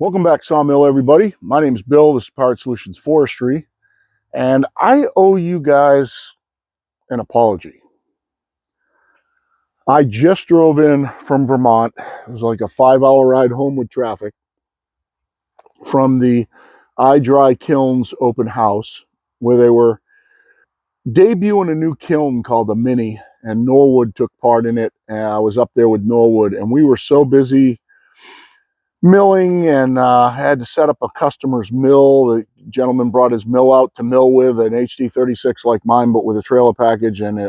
Welcome back, Sawmill, everybody. My name is Bill. This is Powered Solutions Forestry, and I owe you guys an apology. I just drove in from Vermont. It was like a 5-hour ride home with traffic from the Dry Kilns open house, where they were debuting a new kiln called the Mini, and Norwood took part in it. And I was up there with Norwood, and we were so busy milling and had to set up a customer's mill. The gentleman brought his mill out to mill with an HD36 like mine, but with a trailer package, and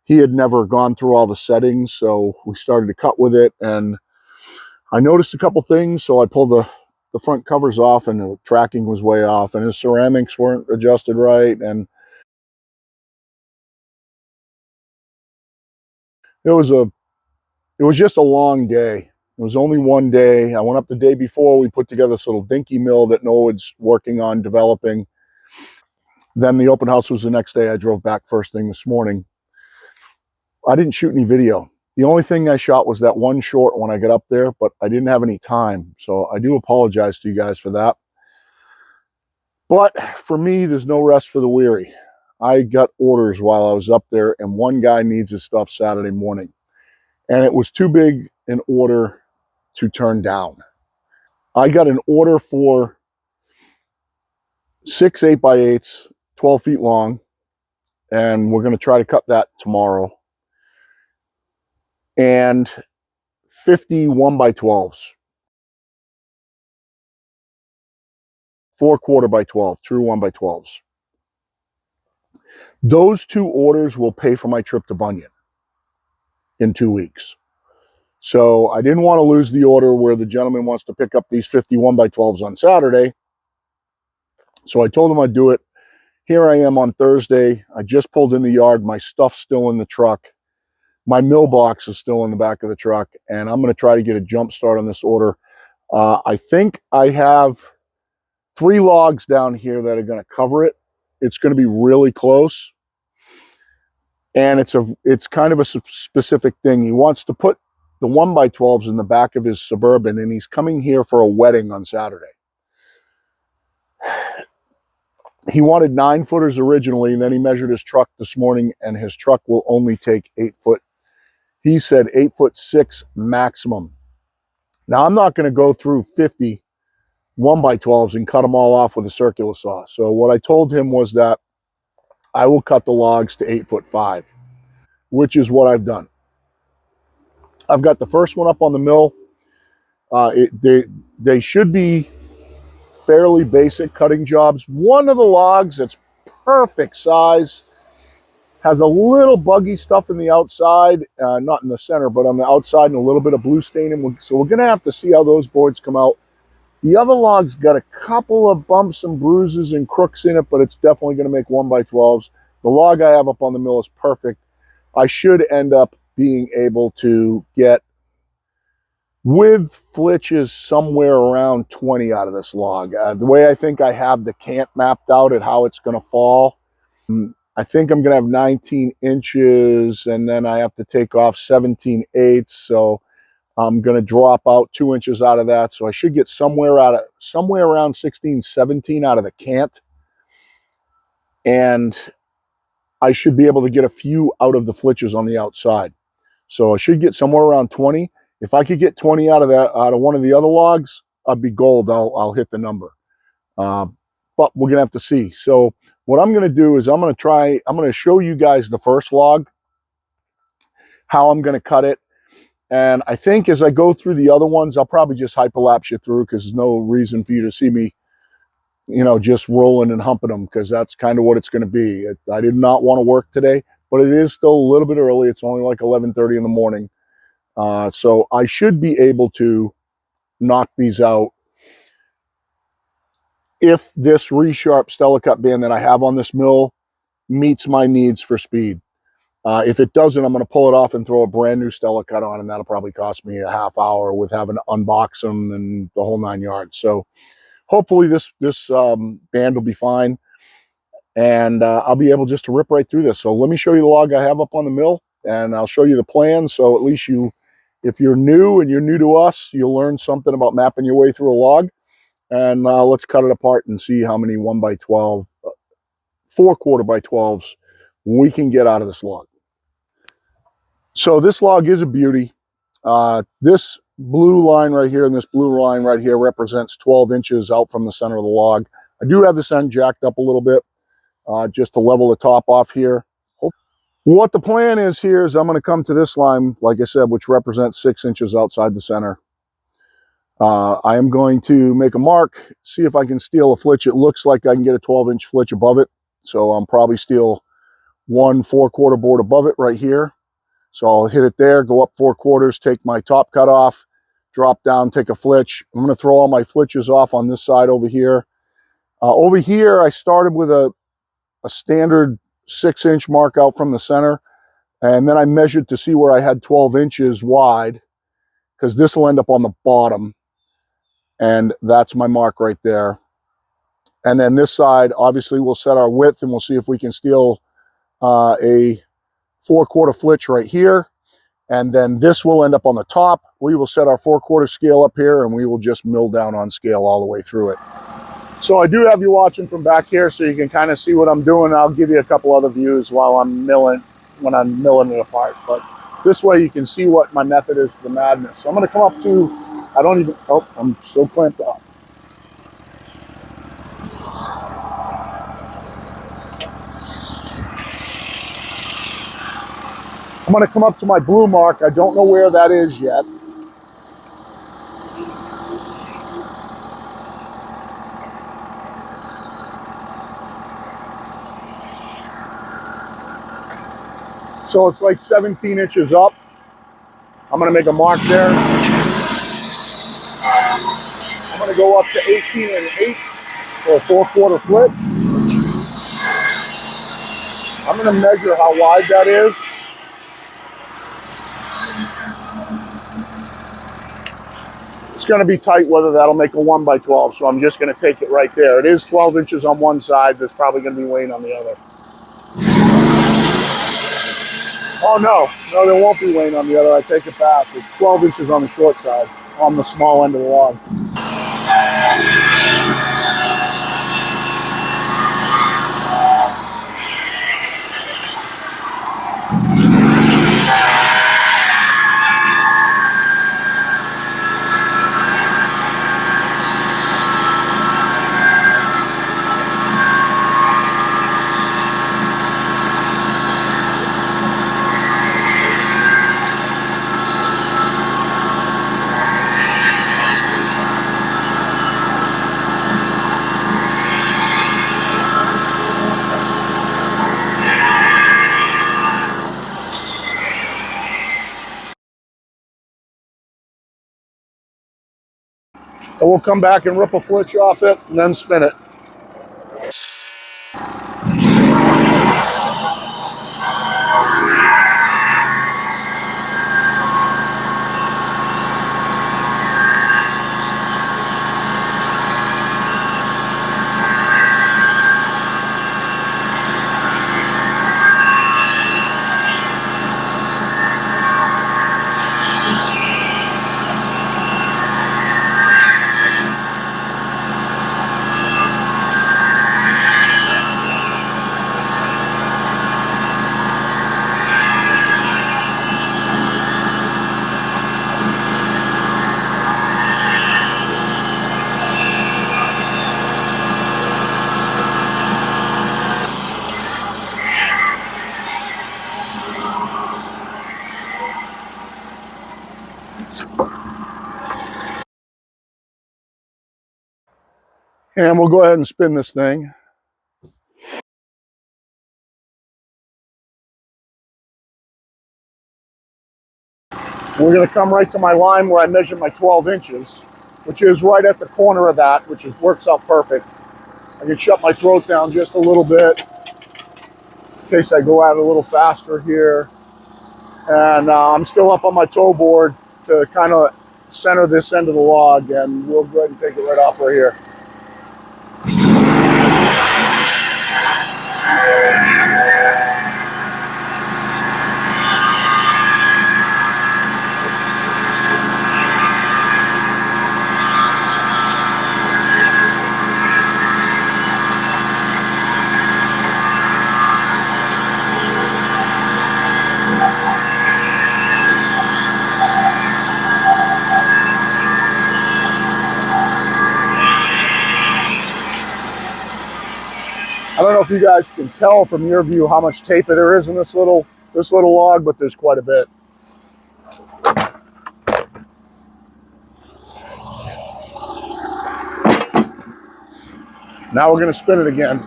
he had never gone through all the settings, so we started to cut with it, and I noticed a couple things, so I pulled the front covers off, and the tracking was way off, and his ceramics weren't adjusted right, and it was a it was just a long day. It was only one day. I went up the day before. We put together this little dinky mill that Norwood's working on developing. Then the open house was the next day. I drove back first thing this morning. I didn't shoot any video. The only thing I shot was that one short when I got up there, but I didn't have any time. So I do apologize to you guys for that. But for me, there's no rest for the weary. I got orders while I was up there, and one guy needs his stuff Saturday morning. And it was too big an order to turn down. I got an order for 6 8x8s, 12 feet long, and we're going to try to cut that tomorrow. And 50 1x12s, 4/4 by 12, true 1x12s. Those two orders will pay for my trip to Bunyan in 2 weeks. So I didn't want to lose the order where the gentleman wants to pick up these 50 1x12s on Saturday. So I told him I'd do it. Here I am on Thursday. I just pulled in the yard. My stuff's still in the truck. My mill box is still in the back of the truck, and I'm going to try to get a jump start on this order. I think I have 3 logs down here that are going to cover it. It's going to be really close, and it's kind of a specific thing. He wants to put the 1x12s in the back of his Suburban, and he's coming here for a wedding on Saturday. He wanted 9-footers originally, and then he measured his truck this morning, and his truck will only take 8 foot. He said 8'6" maximum. Now, I'm not going to go through 50 1x12s and cut them all off with a circular saw. So what I told him was that I will cut the logs to 8'5", which is what I've done. I've got the first one up on the mill. They should be fairly basic cutting jobs. One of the logs that's perfect size has a little buggy stuff in the outside, not in the center, but on the outside, and a little bit of blue staining. So we're going to have to see how those boards come out. The other log's got a couple of bumps and bruises and crooks in it, but it's definitely going to make 1x12s. The log I have up on the mill is perfect. I should end up being able to get, with flitches, somewhere around 20 out of this log. The way I think I have the cant mapped out at how it's going to fall, I think I'm going to have 19 inches, and then I have to take off 17/8. So I'm going to drop out 2 inches out of that. So I should get somewhere around 16, 17 out of the cant. And I should be able to get a few out of the flitches on the outside. So I should get somewhere around 20. If I could get 20 out of one of the other logs, I'd be gold. I'll hit the number. But we're going to have to see. So what I'm going to do is I'm going to show you guys the first log, how I'm going to cut it. And I think as I go through the other ones, I'll probably just hyperlapse you through, because there's no reason for you to see me, just rolling and humping them, because that's kind of what it's going to be. I did not want to work today, but it is still a little bit early. It's only like 11:30 in the morning. So I should be able to knock these out if this resharp Stella Cut band that I have on this mill meets my needs for speed. If it doesn't, I'm going to pull it off and throw a brand new Stella Cut on, and that'll probably cost me a half hour with having to unbox them and the whole 9 yards. So hopefully this band will be fine, and I'll be able just to rip right through this. So let me show you the log I have up on the mill, and I'll show you the plan, so at least you If you're new to us, you'll learn something about mapping your way through a log. And let's cut it apart and see how many 1x12, 4/4 by 12s we can get out of this log. So this log is a beauty. This blue line right here and this blue line right here represents 12 inches out from the center of the log. I do have this end jacked up a little bit just to level the top off here. What the plan is here is I'm going to come to this line, like I said, which represents 6 inches outside the center. I am going to make a mark, see if I can steal a flitch. It looks like I can get a 12-inch flitch above it. So I'll probably steal 1 4/4 board above it right here. So I'll hit it there, go up 4/4, take my top cut off, drop down, take a flitch. I'm going to throw all my flitches off on this side over here. Over here, I started with a standard 6-inch mark out from the center. And then I measured to see where I had 12 inches wide, because this will end up on the bottom. And that's my mark right there. And then this side, obviously, we'll set our width and we'll see if we can steal a 4/4 flitch right here. And then this will end up on the top. We will set our 4/4 scale up here and we will just mill down on scale all the way through it. So I do have you watching from back here so you can kind of see what I'm doing. I'll give you a couple other views while I'm milling, when I'm milling it apart. But this way you can see what my method is to the madness. So I'm going to come up to, I'm still clamped off. I'm going to come up to my blue mark. I don't know where that is yet. So it's like 17 inches up. I'm going to make a mark there. I'm going to go up to 18 1/8 for a 4/4 flip. I'm going to measure how wide that is. It's going to be tight whether that'll make a 1x12, so I'm just going to take it right there. It is 12 inches on one side. There's probably going to be weight on the other. Oh, no, there won't be weight on the other. I take it back. It's 12 inches on the short side, on the small end of the log. And we'll come back and rip a flitch off it and then spin it. And we'll go ahead and spin this thing. We're going to come right to my line where I measured my 12 inches, which is right at the corner of that, which works out perfect. I can shut my throat down just a little bit in case I go out a little faster here. And I'm still up on my toe board to kind of center this end of the log, and we'll go ahead and take it right off right here. I don't know if you guys can tell from your view how much tape there is in this little log, but there's quite a bit. Now we're going to spin it again.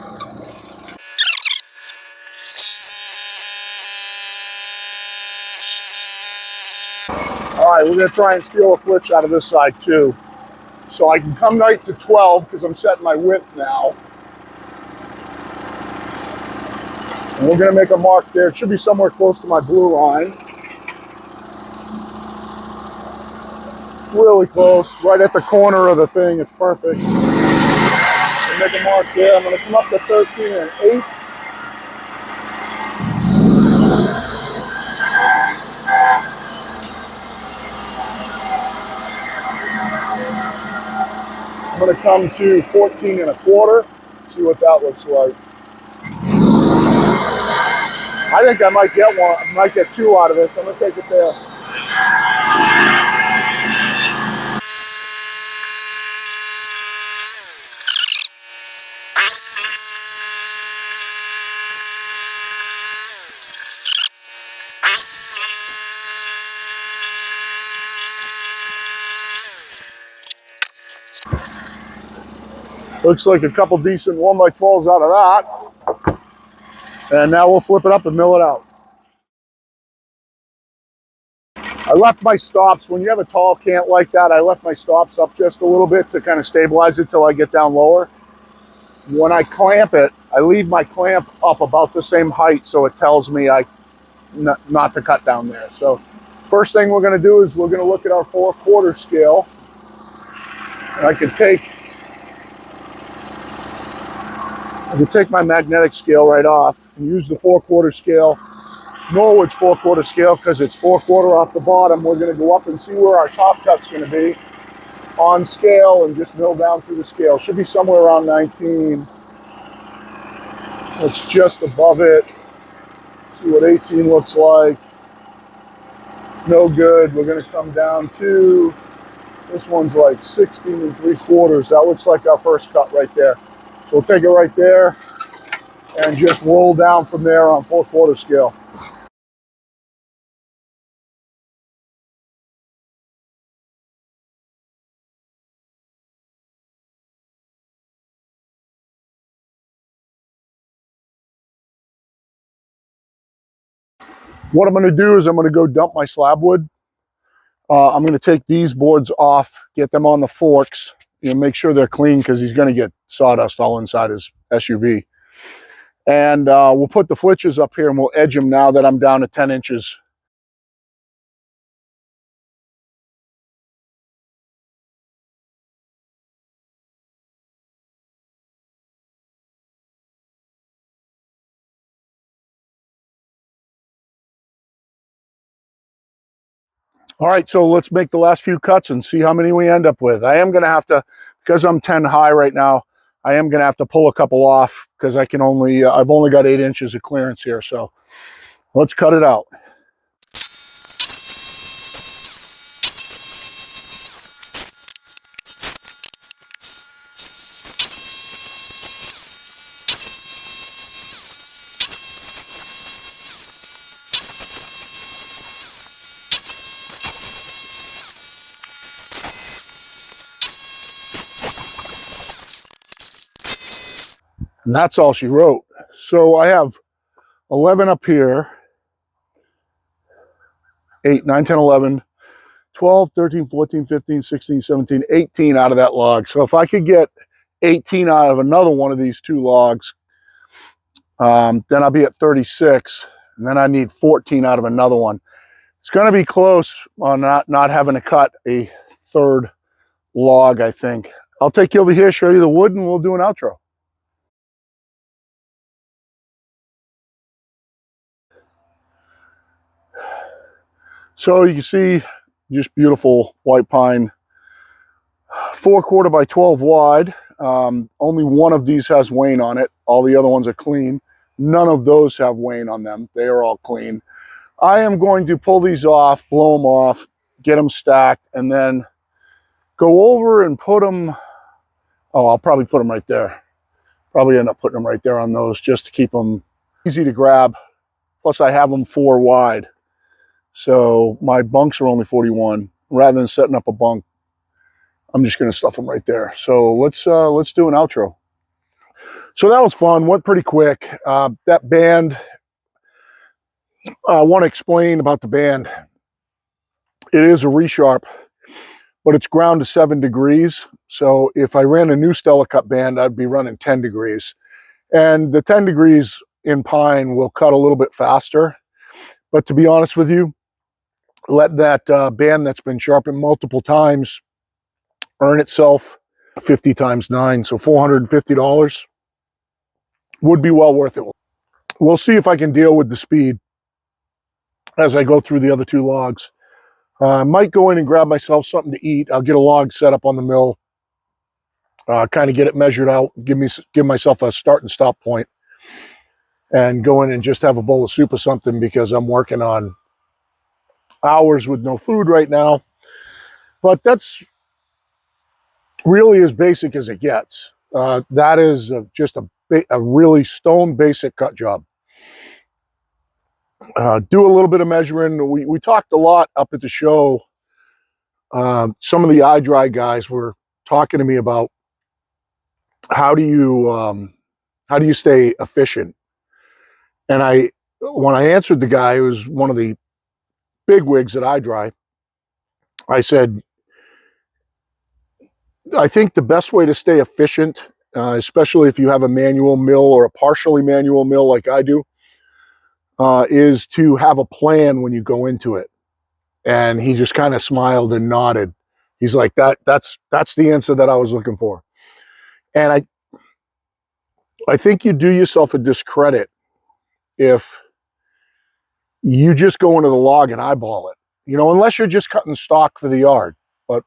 All right, we're going to try and steal a flitch out of this side too. So I can come right to 12 because I'm setting my width now. And we're going to make a mark there. It should be somewhere close to my blue line. Really close, right at the corner of the thing. It's perfect. Make a mark there. I'm going to come up to 13 and 8. I'm going to come to 14 and a quarter. See what that looks like. I think I might get one. I might get 2 out of this. I'm going to take it there. Looks like a couple decent 1x12's out of that. And now we'll flip it up and mill it out. I left my stops, when you have a tall cant like that, I left my stops up just a little bit to kind of stabilize it till I get down lower. When I clamp it, I leave my clamp up about the same height so it tells me not to cut down there. So first thing we're going to do is we're going to look at our 4/4 scale. And I can take my magnetic scale right off and use the 4/4 scale, Norwood's 4/4 scale, because it's 4/4 off the bottom. We're going to go up and see where our top cut's going to be on scale and just mill down through the scale. Should be somewhere around 19. It's just above it. See what 18 looks like. No good. We're going to come down to, this one's like 16 3/4. That looks like our first cut right there. So we'll take it right there and just roll down from there on 4/4 scale. What I'm going to do is I'm going to go dump my slab wood. I'm going to take these boards off, get them on the forks, make sure they're clean because he's going to get sawdust all inside his SUV. And we'll put the flitches up here and we'll edge them now that I'm down to 10 inches. All right, so let's make the last few cuts and see how many we end up with. I am going to have to, because I'm 10 high right now, I am going to have to pull a couple off because I can only, I've only got 8 inches of clearance here. So let's cut it out. And that's all she wrote. So I have 11 up here, 8, 9, 10, 11, 12, 13, 14, 15, 16, 17, 18 out of that log. So if I could get 18 out of another one of these 2 logs, then I'll be at 36. And then I need 14 out of another one. It's going to be close on not having to cut a 3rd log, I think. I'll take you over here, show you the wood, and we'll do an outro. So you can see just beautiful white pine, 4/4 by 12 wide. Only one of these has wane on it. All the other ones are clean. None of those have wane on them. They are all clean. I am going to pull these off, blow them off, get them stacked, and then go over and put them, oh, I'll probably put them right there. Probably end up putting them right there on those just to keep them easy to grab. Plus I have them 4 wide. So my bunks are only 41. Rather than setting up a bunk, I'm just going to stuff them right there. So let's do an outro. So that was fun. Went pretty quick. That band, I want to explain about the band. It is a resharp, but it's ground to 7 degrees. So if I ran a new Stella Cut band, I'd be running 10 degrees. And the 10 degrees in pine will cut a little bit faster. But to be honest with you, let that band that's been sharpened multiple times earn itself. 50 times 9, so $450 would be well worth it. We'll see if I can deal with the speed as I go through the other 2 logs. I might go in and grab myself something to eat. I'll get a log set up on the mill, kind of get it measured out, give myself a start and stop point, and go in and just have a bowl of soup or something, because I'm working on hours with no food right now. But that's really as basic as it gets. That is just a really stone basic cut job. Do a little bit of measuring. We talked a lot up at the show. Some of the iDry guys were talking to me about how do you stay efficient. And when I answered the guy who was one of the big wigs at iDry, I said, I think the best way to stay efficient, especially if you have a manual mill or a partially manual mill like I do, is to have a plan when you go into it. And he just kind of smiled and nodded. He's like, that's the answer that I was looking for. And I think you do yourself a discredit if you just go into the log and eyeball it. You know, unless you're just cutting stock for the yard. But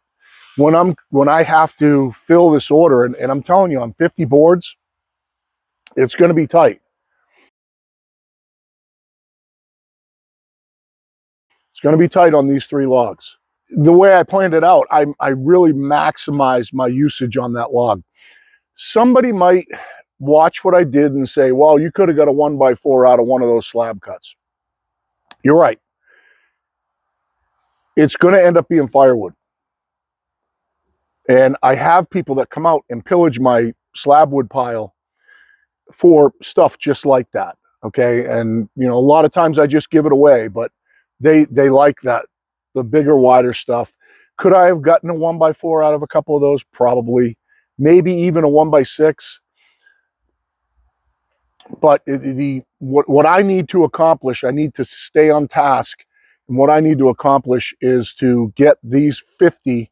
when I have to fill this order, and I'm telling you, on 50 boards, it's going to be tight. It's going to be tight on these 3 logs. The way I planned it out, I really maximized my usage on that log. Somebody might watch what I did and say, well, you could have got a 1x4 out of one of those slab cuts. You're right. It's going to end up being firewood. And I have people that come out and pillage my slab wood pile for stuff just like that. Okay. And, you know, a lot of times I just give it away, but they like that, the bigger, wider stuff. Could I have gotten a 1x4 out of a couple of those? Probably. Maybe even a 1x6. But what I need to accomplish, I need to stay on task. And what I need to accomplish is to get these 50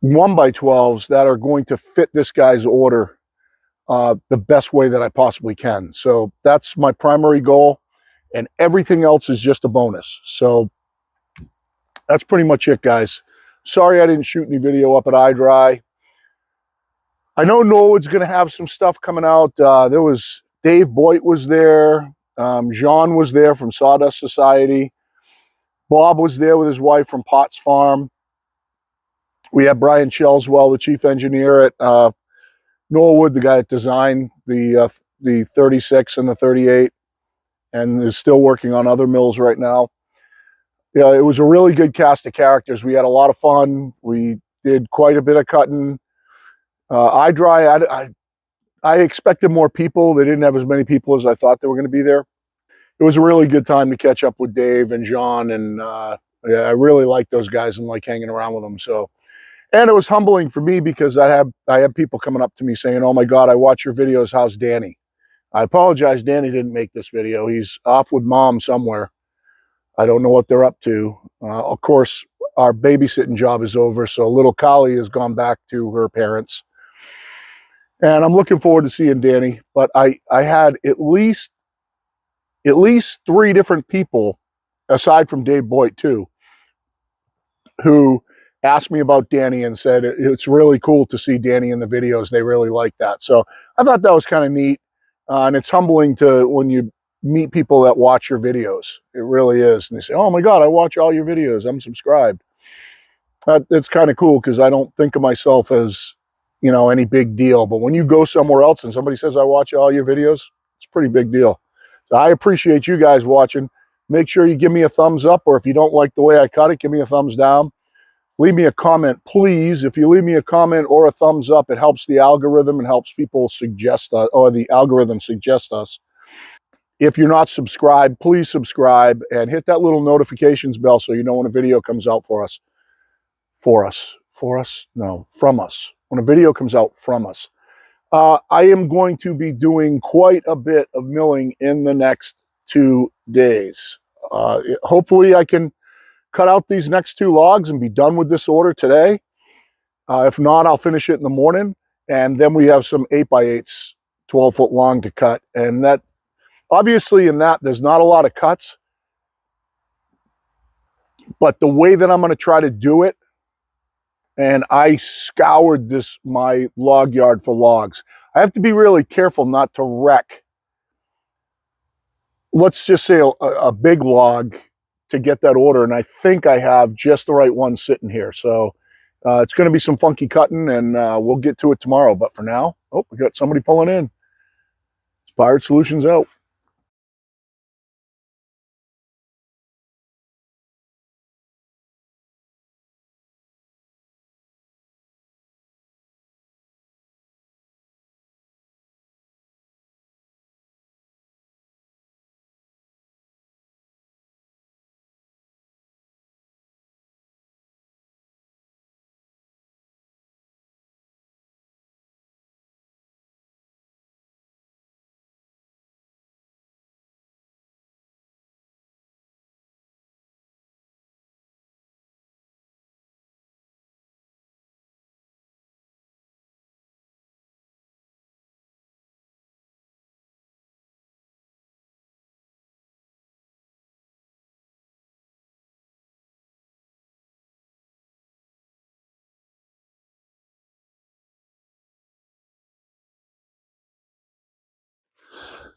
1x12s that are going to fit this guy's order the best way that I possibly can. So that's my primary goal, and everything else is just a bonus. So that's pretty much it, guys. Sorry I didn't shoot any video up at iDry. I know Norwood's going to have some stuff coming out. There was Dave Boyd was there. Jean was there from Sawdust Society. Bob was there with his wife from Potts Farm. We had Brian Chelswell, the chief engineer at Norwood, the guy that designed the 36 and the 38, and is still working on other mills right now. Yeah, it was a really good cast of characters. We had a lot of fun. We did quite a bit of cutting. iDry, I expected more people. They didn't have as many people as I thought they were going to be there. It was a really good time to catch up with Dave and John, and yeah, I really like those guys and like hanging around with them. So, and it was humbling for me because I have people coming up to me saying, "Oh my God, I watch your videos. How's Danny?" I apologize, Danny didn't make this video. He's off with mom somewhere. I don't know what they're up to. Of course, our babysitting job is over, so little Kali has gone back to her parents. And I'm looking forward to seeing Danny. But I had at least 3 different people, aside from Dave Boyd too, who asked me about Danny and said it's really cool to see Danny in the videos. They really like that. So I thought that was kind of neat. And it's humbling to when you meet people that watch your videos. It really is. And they say, "Oh my God, I watch all your videos. I'm subscribed." It's kind of cool because I don't think of myself as, you know, any big deal. But when you go somewhere else and somebody says, I watch all your videos, it's a pretty big deal. So I appreciate you guys watching. Make sure you give me a thumbs up, or if you don't like the way I cut it, give me a thumbs down. Leave me a comment, please. If you leave me a comment or a thumbs up, it helps the algorithm and helps people suggest us, or the algorithm suggest us. If you're not subscribed, please subscribe and hit that little notifications bell so you know when a video comes out for us. No, from us. When a video comes out from us. I am going to be doing quite a bit of milling in the next 2 days. Hopefully I can cut out these next 2 logs and be done with this order today. If not, I'll finish it in the morning. And then we have some 8x8s, 12-foot long to cut. And that, obviously in that, there's not a lot of cuts. But the way that I'm going to try to do it, and I scoured my log yard for logs. I have to be really careful not to wreck, let's just say a big log to get that order. And I think I have just the right one sitting here. So it's going to be some funky cutting, and we'll get to it tomorrow. But for now, oh, we got somebody pulling in. Inspired Solutions out.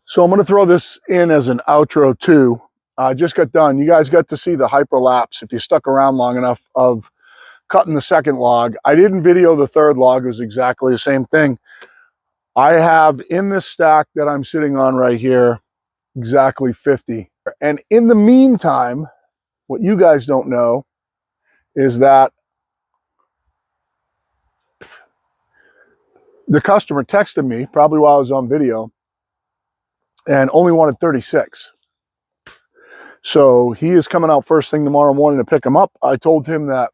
So I'm going to throw this in as an outro too. I just got done. You guys got to see the hyperlapse, if you stuck around long enough, of cutting the second log. I didn't video the third log. It was exactly the same thing. I have in this stack that I'm sitting on right here, exactly 50. And in the meantime, what you guys don't know is that the customer texted me probably while I was on video and only wanted 36. So he is coming out first thing tomorrow morning to pick him up. I told him that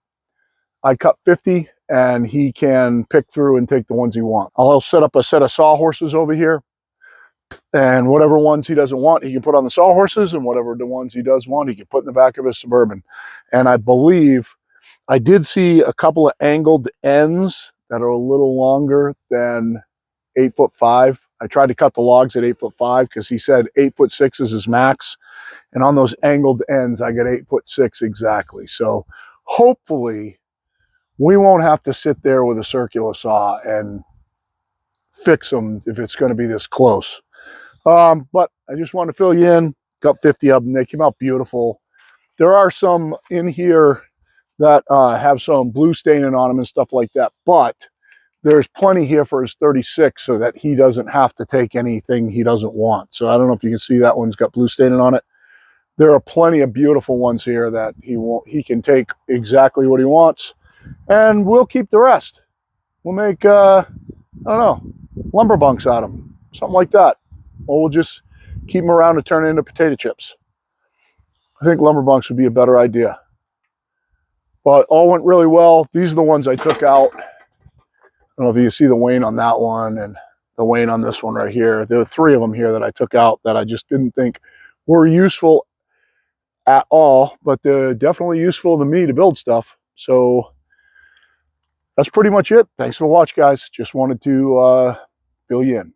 I cut 50 and he can pick through and take the ones he wants. I'll set up a set of sawhorses over here, and whatever ones he doesn't want, he can put on the sawhorses, and whatever the ones he does want, he can put in the back of his Suburban. And I believe I did see a couple of angled ends that are a little longer than 8'5". I tried to cut the logs at 8'5" because he said 8'6" is his max. And on those angled ends, I get 8'6" exactly. So hopefully we won't have to sit there with a circular saw and fix them if it's going to be this close. But I just want to fill you in. Got 50 of them. They came out beautiful. There are some in here that have some blue staining on them and stuff like that. But there's plenty here for his 36 so that he doesn't have to take anything he doesn't want. So I don't know if you can see that one's got blue staining on it. There are plenty of beautiful ones here that he can take exactly what he wants, and we'll keep the rest. We'll make, I don't know, lumber bunks out of them, something like that. Or we'll just keep them around to turn into potato chips. I think lumber bunks would be a better idea. But all went really well. These are the ones I took out. I don't know if you can see the wane on that one and the wane on this one right here. There were 3 of them here that I took out that I just didn't think were useful at all, but they're definitely useful to me to build stuff. So that's pretty much it. Thanks for watching, guys. Just wanted to fill you in.